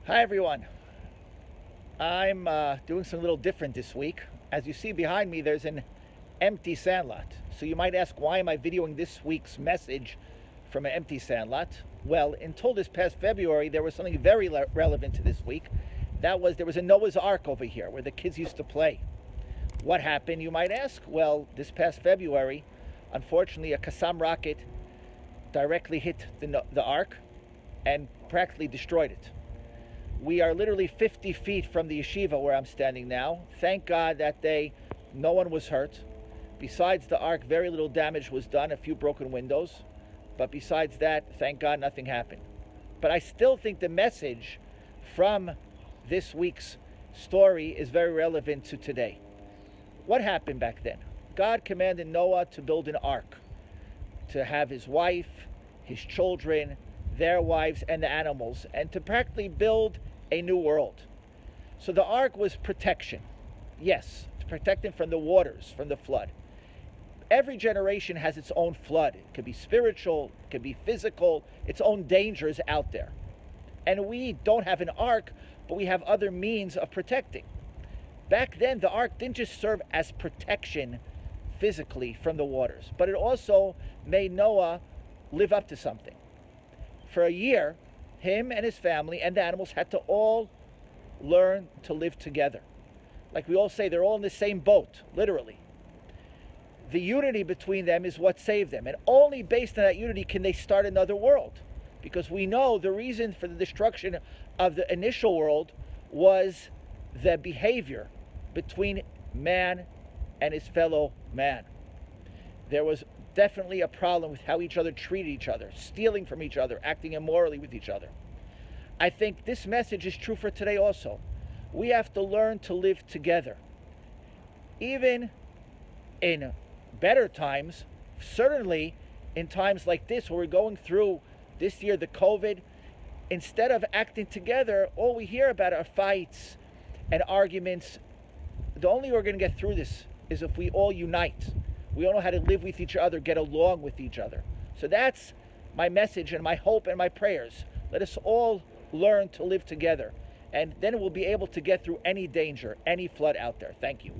Hi everyone. I'm doing something a little different this week. As you see behind me, there's an empty sandlot. So you might ask, why am I videoing this week's message from an empty sandlot? Well, until this past February, there was something very relevant to this week. That was, there was a Noah's Ark over here where the kids used to play. What happened, you might ask? Well, this past February, unfortunately, a Kassam rocket directly hit the Ark and practically destroyed it. We are literally 50 feet from the yeshiva where I'm standing now. Thank God that day no one was hurt. Besides the Ark, very little damage was done, a few broken windows. But besides that, thank God nothing happened. But I still think the message from this week's story is very relevant to today. What happened back then? God commanded Noah to build an ark, to have his wife, his children, their wives, and the animals, and to practically build a new world. So the ark was protection. Yes, to protect them from the waters, from the flood. Every generation has its own flood. It could be spiritual, it could be physical, its own dangers out there. And we don't have an ark, but we have other means of protecting. Back then, the ark didn't just serve as protection physically from the waters, but it also made Noah live up to something. For a year, him and his family and the animals had to all learn to live together. Like we all say, they're all in the same boat, literally. The unity between them is what saved them. And only based on that unity can they start another world. Because we know the reason for the destruction of the initial world was the behavior between man and his fellow man. There was definitely a problem with how each other treated each other, stealing from each other, acting immorally with each other. I think this message is true for today also. We have to learn to live together. Even in better times, certainly in times like this where we're going through this year, the COVID, instead of acting together, all we hear about are fights and arguments. The only way we're going to get through this is if we all unite. We all know how to live with each other, get along with each other. So that's my message and my hope and my prayers. Let us all learn to live together. And then we'll be able to get through any danger, any flood out there. Thank you.